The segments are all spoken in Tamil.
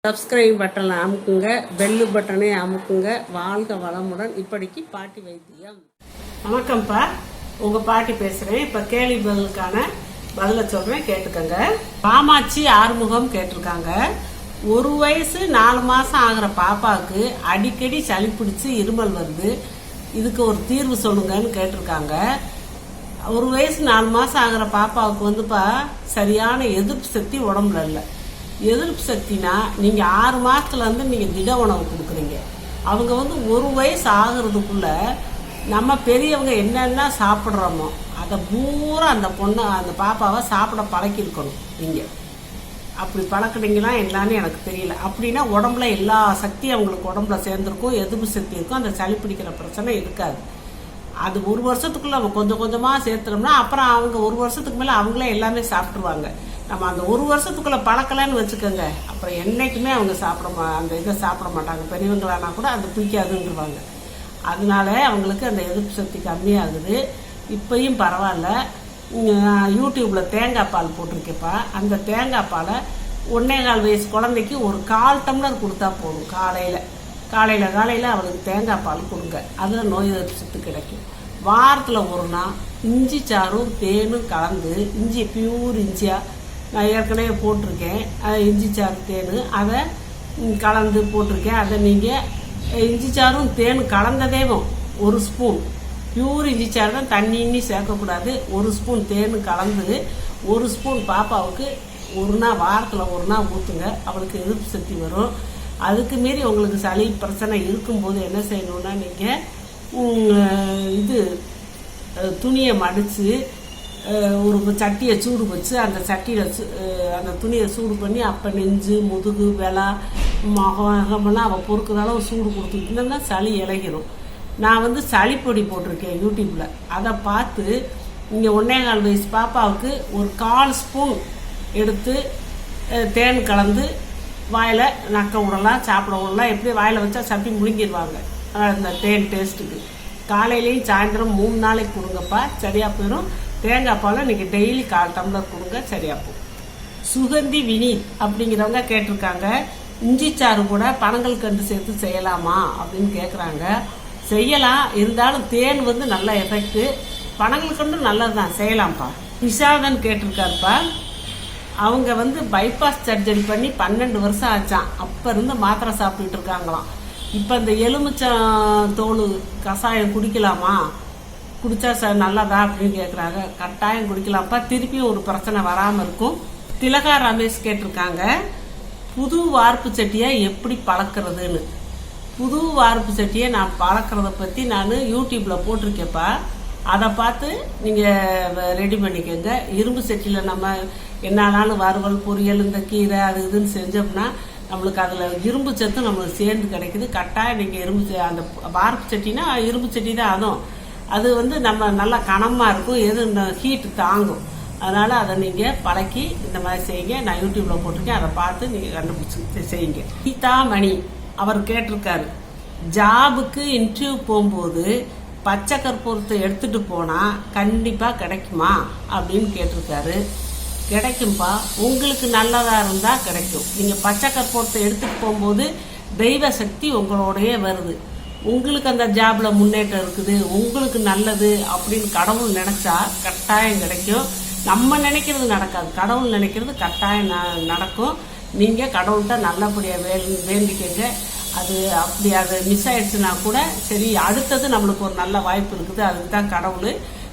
சப்ஸ்கிரைப் பட்டனை அமுக்குங்க, பெல்லு பட்டனை அமுக்குங்க. வாழ்க வளமுடன். இப்படிக்கு பாட்டி வைத்தியம். வணக்கம்ப்பா, உங்கள் பாட்டி பேசுகிறேன். இப்போ கேள்வி பதிலுக்கான பதிலை சொல்கிறேன், கேட்டுக்கங்க. காமாட்சி ஆறுமுகம் கேட்டிருக்காங்க. 1 வயசு 4 மாதம் ஆகிற பாப்பாவுக்கு அடிக்கடி சளி பிடிச்சி இருமல் வருது, இதுக்கு ஒரு தீர்வு சொல்லுங்கன்னு கேட்டிருக்காங்க. 1 வயசு 4 மாதம் ஆகிற பாப்பாவுக்கு வந்துப்பா சரியான எதிர்ப்பு சக்தி உடம்புல இல்லை. எதிர்ப்பு சக்தினா நீங்கள் 6 மாதத்துலேருந்து நீங்கள் திட உணவு கொடுக்குறீங்க. அவங்க 1 வயசு ஆகிறதுக்குள்ள நம்ம பெரியவங்க என்னென்ன சாப்பிட்றோமோ அதை பூரா அந்த பாப்பாவை சாப்பிட பழக்கிருக்கணும். நீங்கள் அப்படி பழக்கினீங்களா என்னன்னு எனக்கு தெரியல. அப்படின்னா உடம்புல எல்லா சக்தியும் அவங்களுக்கு உடம்புல சேர்ந்துருக்கும், எதிர்ப்பு சக்தி இருக்கும், அந்த சளி பிடிக்கிற பிரச்சனை இருக்காது. அது 1 வருஷத்துக்குள்ள நம்ம கொஞ்சம் கொஞ்சமாக சேர்த்துனோம்னா அப்புறம் அவங்க 1 வருஷத்துக்கு மேலே அவங்களே எல்லாமே சாப்பிட்ருவாங்க. நம்ம அந்த 1 வருஷத்துக்குள்ள பழக்கலன்னு வச்சுக்கோங்க, அப்புறம் என்றைக்குமே அவங்க அந்த இதை சாப்பிட மாட்டாங்க. பெரியவங்களானா கூட அது பிடிக்காதுங்கிறவாங்க. அதனால அவங்களுக்கு அந்த எதிர்ப்பு சக்தி கம்மியாகுது. இப்பயும் பரவாயில்ல. யூடியூப்பில் தேங்காய் பால் போட்டிருக்கேப்பா. அந்த தேங்காய் பாலை 1.25 வயசு குழந்தைக்கு ஒரு 1/4 டம்ளர் கொடுத்தா போதும். காலையில் அவளுக்கு தேங்காய் பால் கொடுங்க. அதில் நோய் எதிர்ப்பு சக்தி கிடைக்கும். வாரத்தில் 1 நாள் இஞ்சி சாறும் தேனும் கலந்து, இஞ்சி பியூர் இஞ்சியாக நான் ஏற்கனவே போட்டிருக்கேன், இஞ்சி சாறு தேன் அதை கலந்து போட்டிருக்கேன். அதை நீங்கள் இஞ்சி சாறும் தேனும் கலந்ததேவும் 1 ஸ்பூன் பியூர் இஞ்சி சாறு தான், தண்ணி இன்னி சேர்க்கக்கூடாது. 1 ஸ்பூன் தேன் கலந்து 1 ஸ்பூன் பாப்பாவுக்கு 1 நாள் வாரத்தில் 1 நாள் ஊற்றுங்க. அவளுக்கு எதிர்ப்பு சக்தி வரும். அதுக்கு மீறி உங்களுக்கு சளி பிரச்சனை இருக்கும்போது என்ன செய்யணுன்னா, நீங்கள் துணியை மடித்து ஒரு சட்டியை சூடு வச்சு அந்த சட்டியில் அந்த துணியை சூடு பண்ணி அப்போ நெஞ்சு முதுகு வெளா முகமெல்லாம் அவள் பொறுக்கிற அளவு சூடு கொடுத்துக்கிட்டோம்னா சளி இலகிடும். நான் சளிப்பொடி போட்டிருக்கேன் யூடியூப்பில். அதை பார்த்து நீங்கள் 1.25 வயசு பாப்பாவுக்கு ஒரு 1/4 ஸ்பூன் எடுத்து தேன் கலந்து வாயில் நக்க விடலாம், சாப்பிட விடலாம். எப்படி வாயில் வச்சா சப்பி முழுங்கிடுவாங்க அந்த தேன் டேஸ்ட்டுக்கு. காலையிலையும் சாயந்தரம் 3 நாளைக்கு கொடுங்கப்பா, சரியாக போயிடும். தேங்காய் பாலை நீங்கள் டெய்லி 1/4 டம்ளர் கொடுங்க, சரியாக போகும். சுகந்தி வினீத் அப்படிங்கிறவங்க கேட்டிருக்காங்க, இஞ்சி சாறு கூட பனங்கள் கண்டு சேர்த்து செய்யலாமா அப்படின்னு கேட்குறாங்க. செய்யலாம், இருந்தாலும் தேன் நல்ல எஃபெக்ட்டு. பனங்கள் கண்டு நல்லது தான், செய்யலாம்ப்பா. விஷாதன் கேட்டிருக்காருப்பா. அவங்க பைபாஸ் சர்ஜரி பண்ணி 12 வருஷம் ஆச்சான். அப்போ இருந்து மாத்திரை சாப்பிட்டுட்டு இருக்காங்களாம். இப்போ இந்த எலுமிச்சம் தோல் கஷாயம் குடிக்கலாமா, குடித்தா நல்லதா அப்படின்னு கேட்குறாங்க. கட்டாயம் குடிக்கலாம்ப்பா, திருப்பியும் ஒரு பிரச்சனை வராமல் இருக்கும். திலகா ரமேஷ் கேட்டிருக்காங்க, புது வார்ப்பு சட்டியை எப்படி பழக்கிறதுன்னு. புது வார்ப்பு சட்டியை நான் பழக்கிறத பற்றி நான் யூடியூப்பில் போட்டிருக்கேன்ப்பா. அதை பார்த்து நீங்கள் ரெடி பண்ணிக்கோங்க. இரும்பு சட்டியில் நம்ம என்னாலும் வறுவல் பொரியல் இந்த கீரை அது இதுன்னு செஞ்சோம்னா நம்மளுக்கு அதில் இரும்பு சத்து நம்மளுக்கு சேர்ந்து கிடைக்குது. கட்டாயம் நீங்கள் அந்த வார்ப்பு சட்டினா இரும்பு சட்டி தான். அது நம்ம நல்லா கனமாக இருக்கும், எது ஹீட்டு தாங்கும். அதனால் அதை நீங்கள் பழக்கி இந்த மாதிரி செய்யுங்க. நான் யூடியூப்பில் போட்டிருக்கேன், அதை பார்த்து நீங்கள் கண்டுபிடிச்சி செய்யுங்க. கீதா மணி அவர் கேட்டிருக்காரு, ஜாபுக்கு இன்டர்வியூ போகும்போது பச்சை கற்பூரத்தை எடுத்துகிட்டு போனால் கண்டிப்பாக கிடைக்குமா அப்படின்னு கேட்டிருக்காரு. கிடைக்கும்பா, உங்களுக்கு நல்லதாக இருந்தால் கிடைக்கும். நீங்கள் பச்சை கற்பூரத்தை எடுத்துகிட்டு போகும்போது தெய்வ சக்தி உங்களோடையே வருது. உங்களுக்கு அந்த ஜாபில் முன்னேற்றம் இருக்குது, உங்களுக்கு நல்லது அப்படின்னு கடவுள் நினச்சா கட்டாயம் கிடைக்கும். நம்ம நினைக்கிறது நடக்காது, கடவுள் நினைக்கிறது கட்டாயம் நடக்கும். நீங்கள் கடவுள்கிட்ட நல்லபடியாக வேண்டிக்கங்க. அது மிஸ் ஆயிடுச்சுன்னா கூட சரி, அடுத்தது நம்மளுக்கு ஒரு நல்ல வாய்ப்பு இருக்குது, அதுக்கு தான் கடவுள்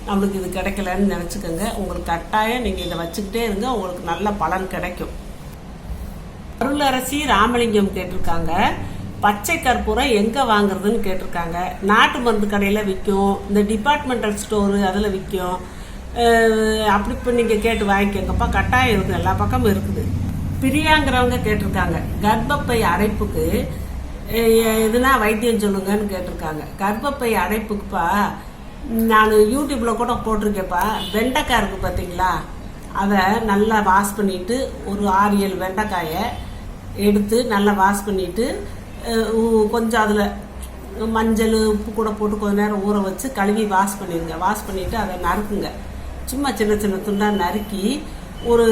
நம்மளுக்கு இது கிடைக்கலன்னு நினச்சிக்கோங்க. உங்களுக்கு கட்டாயம் நீங்கள் இதை வச்சுக்கிட்டே இருங்க, உங்களுக்கு நல்ல பலன் கிடைக்கும். அருளரசி ராமலிங்கம் கேட்டிருக்காங்க, பச்சை கற்பூரம் எங்கே வாங்குறதுன்னு கேட்டிருக்காங்க. நாட்டு மருந்து கடையில் விற்கும், இந்த டிபார்ட்மெண்டல் ஸ்டோரு அதில் விற்கும். அப்படி இப்போ நீங்கள் கேட்டு வாங்கிக்கோங்கப்பா, கட்டாயம் இருக்குது, எல்லா பக்கமும் இருக்குது. பிரியாங்கிறவங்க கேட்டிருக்காங்க, கர்ப்பப்பை அடைப்புக்கு எதுனா வைத்தியம் சொல்லுங்கன்னு கேட்டிருக்காங்க. கர்ப்பப்பை அடைப்புக்குப்பா நான் யூடியூப்பில் கூட போட்டிருக்கேன்ப்பா. வெண்டைக்காய் இருக்குது பார்த்தீங்களா, அதை நல்லா வாஷ் பண்ணிவிட்டு ஒரு 6-7 வெண்டைக்காயை எடுத்து நல்லா வாஷ் பண்ணிவிட்டு கொஞ்சம் அதில் மஞ்சள் உப்பு கூட போட்டு கொஞ்சம் நேரம் ஊற வச்சு கழுவி வாஷ் பண்ணிடுங்க. வாஷ் பண்ணிவிட்டு அதை நறுக்குங்க. சும்மா சின்ன சின்ன துண்டாக நறுக்கி ஒரு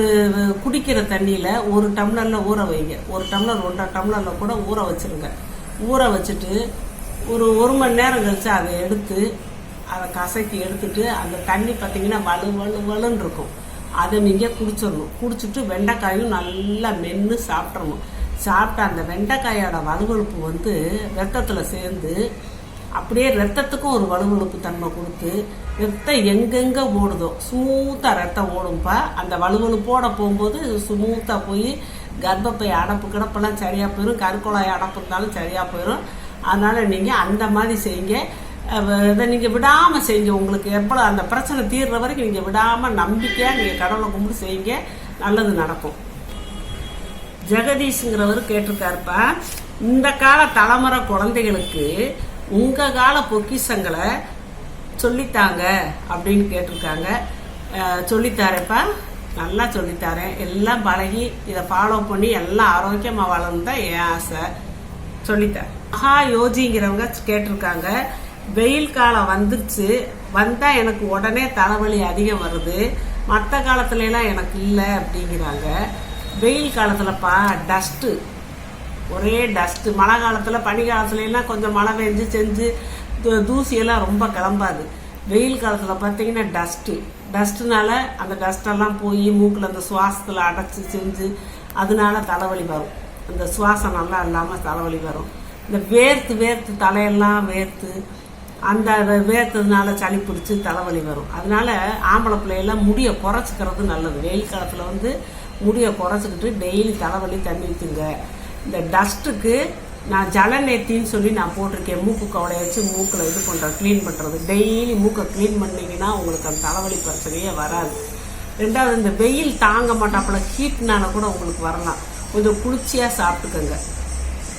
குடிக்கிற தண்ணியில் 1 டம்ளரில் ஊற வைங்க. 1 டம்ளர் 1.5 டம்ளரில் கூட ஊற வச்சுருங்க. ஊற வச்சுட்டு ஒரு மணி நேரம் கழிச்சு அதை எடுத்து அதை கசக்கி எடுத்துட்டு அந்த தண்ணி பார்த்தீங்கன்னா வலுன்னு இருக்கும். அதை நீங்கள் குடிச்சிடணும். குடிச்சிட்டு வெண்டைக்காயும் நல்லா மென்று சாப்பிட்றணும். சாப்பிட்ட அந்த வெண்டைக்காயோட வலுவழுப்பு வந்து ரத்தத்தில் சேர்ந்து அப்படியே ரத்தத்துக்கும் ஒரு வலுவழுப்பு தன்மை கொடுத்து ரத்தம் எங்கெங்கே ஓடுதோ ஸ்மூத்தாக ரத்தம் ஓடும்பா. அந்த வலுவழுப்போட போகும்போது ஸ்மூத்தாக போய் கர்ப்பப்பை அடப்பு கிடப்பெல்லாம் சரியாக போயிடும். கருக்குழாய் அடப்பு இருந்தாலும் சரியாக போயிடும். அதனால் நீங்கள் அந்த மாதிரி செய்யுங்க. இதை நீங்கள் விடாமல் செய்யுங்க. உங்களுக்கு எவ்வளோ அந்த பிரச்சனை தீர்ற வரைக்கும் நீங்கள் விடாமல் நம்பிக்கையாக நீங்கள் கடவுளை கும்பிட்டு செய்யுங்க. நல்லது நடக்கும். ஜெகதீஷுங்கிறவர் கேட்டிருக்காருப்பா, இந்த கால தலைமுறை குழந்தைகளுக்கு உங்கள் கால பொக்கிஷங்களை சொல்லித்தாங்க அப்படின்னு கேட்டிருக்காங்க. சொல்லித்தாரேப்பா, நல்லா சொல்லித்தாரேன். எல்லாம் பழகி இதை ஃபாலோ பண்ணி எல்லாம் ஆரோக்கியமாக வாழணும் தான் என் ஆசை. சொல்லித்தரேன். மகா யோஜிங்கிறவங்க கேட்டிருக்காங்க, வெயில் காலம் வந்துருச்சு, வந்தால் எனக்கு உடனே தலைவலி அதிகம் வருது, மற்ற காலத்துலலாம் எனக்கு இல்லை அப்படிங்கிறாங்க. வெயில் காலத்துலப்பா டஸ்ட்டு, ஒரே டஸ்ட்டு. மழை காலத்தில் பனி காலத்துலலாம் கொஞ்சம் மழை பெஞ்சு செஞ்சு தூசியெல்லாம் ரொம்ப கிளம்பாது. வெயில் காலத்தில் பார்த்தீங்கன்னா டஸ்ட்டுனால அந்த டஸ்டெல்லாம் போய் மூக்கில் அந்த சுவாசத்தில் அடைச்சி செஞ்சு அதனால தலைவலி வரும். அந்த சுவாசம் நல்லா இல்லாமல் தலைவலி வரும். இந்த வேர்த்து தலையெல்லாம் வேர்த்து அந்த வேர்த்ததுனால சளி பிடிச்சி தலைவலி வரும். அதனால ஆம்பளை பிள்ளையெல்லாம் முடியை குறைச்சிக்கிறது நல்லது. வெயில் காலத்தில் வந்து முடியை குறைச்சிக்கிட்டு டெய்லி தலைவலி தண்ணி ஊற்றுங்க. இந்த டஸ்ட்டுக்கு நான் ஜலநேத்தின்னு சொல்லி நான் போட்டிருக்கேன். மூக்கு கவலையை வச்சு மூக்கில் இது பண்ணுறது, க்ளீன் பண்ணுறது. டெய்லி மூக்கை க்ளீன் பண்ணிங்கன்னா உங்களுக்கு அந்த தலைவலி பிரச்சனையே வராது. ரெண்டாவது, இந்த வெயில் தாங்க மாட்டாப்புல ஹீட்னால கூட உங்களுக்கு வரலாம். கொஞ்சம் குளிர்ச்சியாக சாப்பிட்டுக்கோங்க.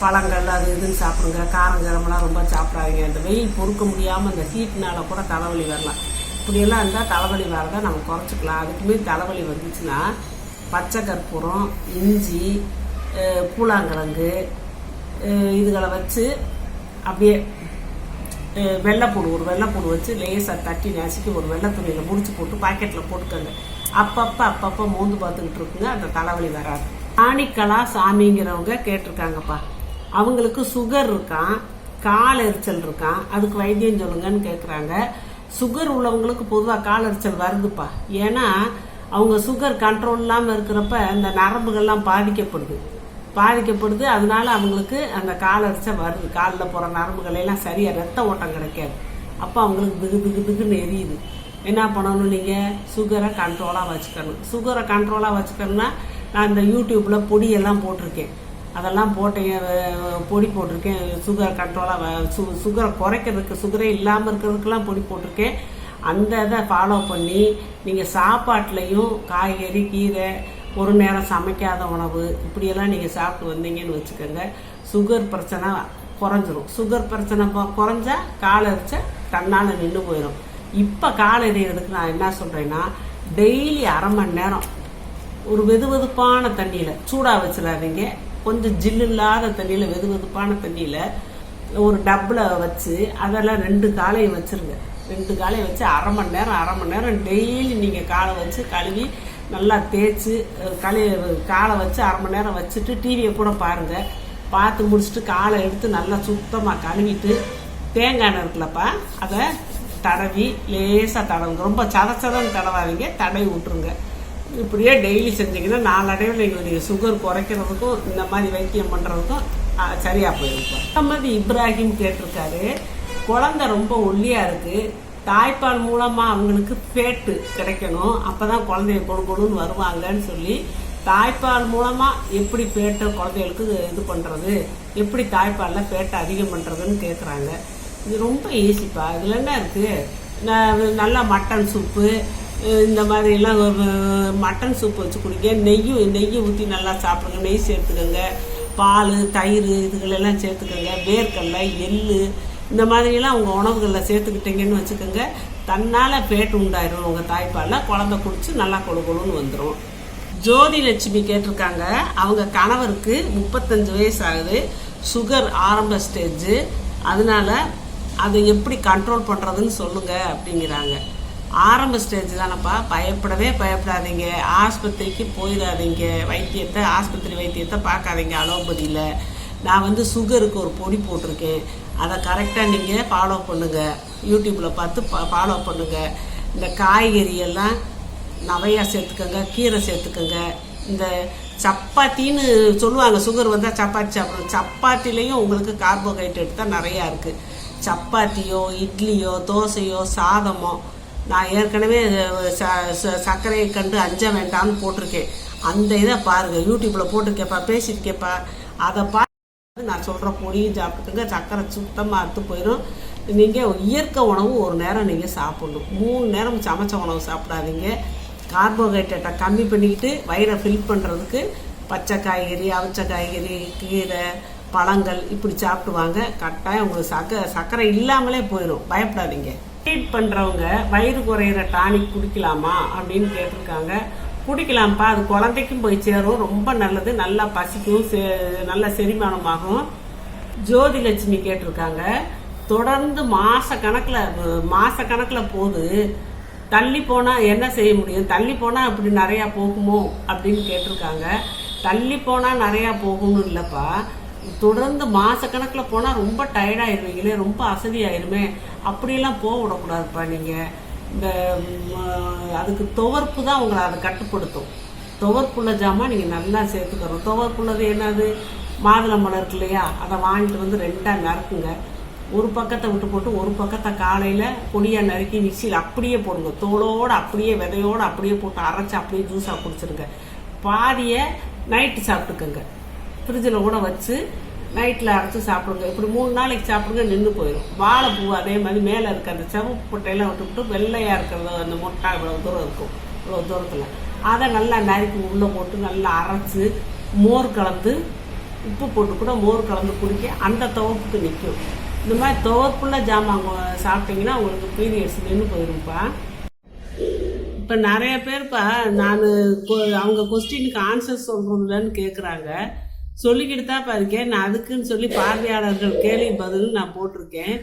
பழங்கள் அது இதுன்னு சாப்பிடுங்க. காரங்கரமெல்லாம் ரொம்ப சாப்பிடாதீங்க. இந்த வெயில் பொறுக்க முடியாமல் இந்த ஹீட்னால கூட தலைவலி வரலாம். இப்படியெல்லாம் இருந்தால் தலைவலி வரதை நம்ம குறைச்சிக்கலாம். அதுக்குமே தலைவலி வந்துச்சுன்னா பச்சை கற்பூரம், இஞ்சி, பூலாங்கிழங்கு இதுகளை வச்சு அப்படியே ஒரு வெள்ளைப்பூடு வச்சு லேசாக தட்டி நசுக்கி ஒரு வெள்ளை துணியில் முடிச்சு போட்டு பாக்கெட்டில் போட்டுக்கோங்க. அப்பப்போ மோந்து பார்த்துக்கிட்டு இருக்குங்க, அந்த தலைவலி வராது. ஆணிக்கலா சாமிங்கிறவங்க கேட்டிருக்காங்கப்பா, அவங்களுக்கு சுகர் இருக்கான், கால் எரிச்சல் இருக்கான், அதுக்கு வைத்தியம் சொல்லுங்கன்னு கேட்குறாங்க. சுகர் உள்ளவங்களுக்கு பொதுவாக கால் எரிச்சல் வருதுப்பா. ஏன்னா அவங்க சுகர் கண்ட்ரோல் இல்லாமல் இருக்கிறப்ப இந்த நரம்புகள்லாம் பாதிக்கப்படுது. அதனால அவங்களுக்கு அந்த கால் எரிச்சல் வருது. காலில் போகிற நரம்புகளெல்லாம் சரியாக ரத்த ஓட்டம் கிடைக்காது. அப்போ அவங்களுக்கு திகுன்னு எரியுது. என்ன பண்ணணும், நீங்கள் சுகரை கண்ட்ரோலாக வச்சுக்கணும். சுகரை கண்ட்ரோலாக வச்சுக்கணும்னா நான் இந்த யூடியூப்பில் பொடியெல்லாம் போட்டிருக்கேன். அதெல்லாம் பொடி போட்டிருக்கேன். சுகர் கண்ட்ரோலாக சுகரை குறைக்கிறதுக்கு, சுகரே இல்லாமல் இருக்கிறதுக்கெல்லாம் பொடி போட்டிருக்கேன். அந்த இதை ஃபாலோ பண்ணி நீங்கள் சாப்பாட்லேயும் காய்கறி, கீரை, ஒரு நேரம் சமைக்காத உணவு இப்படியெல்லாம் நீங்கள் சாப்பிட்டு வந்தீங்கன்னு வச்சுக்கோங்க, சுகர் பிரச்சனை குறைஞ்சிரும். சுகர் பிரச்சனை குறைஞ்சா கால் எரிச்ச தன்னால் நின்று போயிடும். இப்போ கால் எறிகிறதுக்கு நான் என்ன சொல்கிறேன்னா, டெய்லி அரை மணி நேரம் ஒரு வெதுவெதுப்பான தண்ணியில், சூடாக வச்சிடாதீங்க, கொஞ்சம் ஜில்லு இல்லாத தண்ணியில், வெதுவெதுப்பான தண்ணியில் ஒரு டப்பில் வச்சு அதெல்லாம் 2 காலையும் வச்சுருங்க. 2 காலையும் வச்சு அரை மணி நேரம் டெய்லி நீங்கள் காலை வச்சு கழுவி நல்லா தேய்ச்சி காலை வச்சு அரை மணி நேரம் வச்சுட்டு டிவியை கூட பாருங்கள். பார்த்து முடிச்சுட்டு காலை எடுத்து நல்லா சுத்தமாக கழுவிட்டு தேங்காய் எண்ணெய் இருக்குல்லப்பா அதை தடவி லேசாக தடவுங்க. ரொம்ப சதச்சதன்னு தடவாதீங்க, தடவி விட்டுருங்க. இப்படியே டெய்லி செஞ்சீங்கன்னா நாளடைவில் நீங்கள் சுகர் குறைக்கிறதுக்கும் இந்த மாதிரி வைத்தியம் பண்ணுறதுக்கும் சரியாக போயிருக்கும். முகமது இப்ராஹிம் கேட்டிருக்காரு, குழந்தை ரொம்ப ஒல்லியாக இருக்குது, தாய்ப்பால் மூலமாக அவங்களுக்கு ஃபேட்டு கிடைக்கணும், அப்போ தான் குழந்தைய கொடுக்கணும்னு வருவாங்கன்னு சொல்லி தாய்ப்பால் மூலமாக எப்படி ஃபேட்டை குழந்தைகளுக்கு இது பண்ணுறது, எப்படி தாய்ப்பாலில் ஃபேட்டை அதிகம் பண்ணுறதுன்னு கேட்குறாங்க. இது ரொம்ப ஈஸிப்பா. இதில் என்ன இருக்குது, நல்லா மட்டன் சூப்பு இந்த மாதிரிலாம் மட்டன் சூப்பு வச்சு குடிங்க. நெய் ஊற்றி நல்லா சாப்பிடுங்க. நெய் சேர்த்துக்கோங்க, பால், தயிர் இதுகளெல்லாம் சேர்த்துக்கோங்க. வேர்க்கடலை, எள்ளு இந்த மாதிரியெல்லாம் உங்கள் உணவுகளில் சேர்த்துக்கிட்டீங்கன்னு வச்சுக்கோங்க, தன்னால் ஃபேட் உண்டாயிரும். உங்கள் தாய்ப்பாலில் குழந்தை குடிச்சு நல்லா கொழுன்னு வந்துடும். ஜோதி லட்சுமி கேட்டிருக்காங்க, அவங்க கணவருக்கு 35 வயசு ஆகுது, சுகர் ஆரம்ப ஸ்டேஜ், அதனால அதை எப்படி கண்ட்ரோல் பண்ணுறதுன்னு சொல்லுங்கள் அப்படிங்கிறாங்க. ஆரம்ப ஸ்டேஜ் தானப்பா, பயப்படவே பயப்படாதீங்க. ஆஸ்பத்திரிக்கு போயிடாதீங்க. ஆஸ்பத்திரி வைத்தியத்தை பார்க்காதீங்க அலோபதியில். நான் வந்து சுகருக்கு ஒரு பொடி போட்டிருக்கேன், அதை கரெக்டாக நீங்கள் ஃபாலோ பண்ணுங்கள். யூடியூப்பில் பார்த்து ஃபாலோ பண்ணுங்கள். இந்த காய்கறி எல்லாம் நிறையா சேர்த்துக்கோங்க, கீரை சேர்த்துக்கோங்க. இந்த சப்பாத்தின்னு சொல்லுவாங்க, சுகர் வந்தால் சப்பாத்தி சாப்பிடணும். சப்பாத்திலையும் உங்களுக்கு கார்போஹைட்ரேட் தான் நிறையா இருக்குது. சப்பாத்தியோ இட்லியோ தோசையோ சாதமோ, நான் ஏற்கனவே சர்க்கரையை கண்டு அஞ்ச வேண்டாம்னு போட்டிருக்கேன். அந்த இதை பாருங்கள், யூடியூப்பில் போட்டிருக்கேப்பா, பேசியிருக்கேப்பா. அதை பார்த்து நான் சொல்கிற பொடியும் சாப்பிட்டுக்கோங்க. சர்க்கரை சுத்தமாக அறுத்து போயிடும். நீங்கள் இயற்கை உணவு ஒரு நேரம் நீங்கள் சாப்பிடணும். 3 நேரம் சமைச்ச உணவு சாப்பிடாதீங்க. கார்போஹைட்ரேட்டை கம்மி பண்ணிக்கிட்டு வயிறை ஃபில் பண்ணுறதுக்கு பச்சை காய்கறி, அவிச்ச காய்கறி, கீரை, பழங்கள் இப்படி சாப்பிடுவாங்க. கட்டாயம் உங்களுக்கு சர்க்கரை இல்லாமலே போயிடும், பயப்படாதீங்க. ட்ரீட் பண்ணுறவங்க வயிறு குறையிற டானிக் குடிக்கலாமா அப்படின்னு கேட்டிருக்காங்க. குடிக்கலாம்ப்பா, அது குழந்தைக்கும் போய் சேரும், ரொம்ப நல்லது, நல்லா பசிக்கும், நல்ல செரிமானமாகும். ஜோதிலட்சுமி கேட்டிருக்காங்க, தொடர்ந்து மாசக்கணக்கில் போகுது, தள்ளி போனால் என்ன செய்ய முடியும், தள்ளி போனால் அப்படி நிறையா போகுமோ அப்படின்னு கேட்டிருக்காங்க. தள்ளி போனால் நிறையா போகும்னு இல்லைப்பா, தொடர்ந்து மாசக்கணக்கில் போனால் ரொம்ப டயர்டாயிருவீங்களே, ரொம்ப அசதியாயிருமே, அப்படியெல்லாம் போக விடக்கூடாதுப்பா. நீங்கள் இந்த அதுக்கு துவர்ப்பு தான் உங்களை அதை கட்டுப்படுத்தும். துவர்ப்புள்ள ஜாமான் நீங்கள் நல்லா சேர்த்துக்கிறோம். துவர்ப்புள்ளது என்னது, மாதுளம்பழம் இருக்கு இல்லையா, அதை வாங்கிட்டு வந்து 2ஆக நறுக்குங்க. ஒரு பக்கத்தை விட்டு போட்டு ஒரு பக்கத்தை காலையில் பொடியாக நறுக்கி மிக்சியில் அப்படியே போடுங்க. தோலோடு அப்படியே விதையோடு அப்படியே போட்டு அரைச்சி அப்படியே ஜூஸாக குடிச்சிருங்க. பாதியை நைட்டு சாப்பிட்டுக்கோங்க, ஃப்ரிட்ஜில் கூட வச்சு நைட்டில் அரைச்சி சாப்பிடுங்க. இப்படி 3 நாளைக்கு சாப்பிடுங்க, நின்று போயிடும். வாழைப்பூ அதே மாதிரி மேலே இருக்க அந்த செவப்பு பொட்டையெல்லாம் விட்டுவிட்டு வெள்ளையாக இருக்கிறத அந்த மொட்டை இவ்வளோ தூரம் இருக்கும், இவ்வளோ தூரத்தில் அதை நல்லா நறுக்கி உள்ளே போட்டு நல்லா அரைச்சி மோர் கலந்து உப்பு போட்டு கூட மோர் கலந்து குடிக்க அந்த துவப்புக்கு நிற்கும். இந்த மாதிரி துவர்ப்புள்ள ஜாமான் சாப்பிட்டீங்கன்னா உங்களுக்கு பீரியட்ஸ் நின்று போயிருப்பா. இப்போ நிறைய பேர்ப்பா அவங்க கொஸ்டினுக்கு ஆன்சர் சொல்கிறதுலன்னு கேட்குறாங்க. சொல்லிக்கிட்டு தான் இருக்கேன் நான். அதுக்குன்னு சொல்லி பார்வையாளர்கள் கேள்வி பதில் நான் போட்டிருக்கேன்,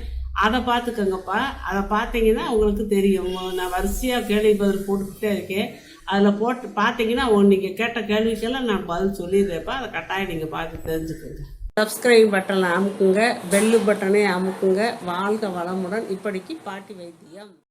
அதை பார்த்துக்கோங்கப்பா. அதை பார்த்தீங்கன்னா உங்களுக்கு தெரியும். நான் வரிசையாக கேள்வி பதில் போட்டுக்கிட்டே இருக்கேன். அதில் போட்டு பார்த்தீங்கன்னா நீங்கள் கேட்ட கேள்விக்கெல்லாம் நான் பதில் சொல்லிடுறேன்ப்பா. அதை கட்டாயம் நீங்கள் பார்த்து தெரிஞ்சுக்கோங்க. சப்ஸ்கிரைப் பட்டனை அமுக்குங்க, பெல்லு பட்டனை அமுக்குங்க. வாழ்க வளமுடன். இப்படிக்கு பாட்டி வைத்தியம்.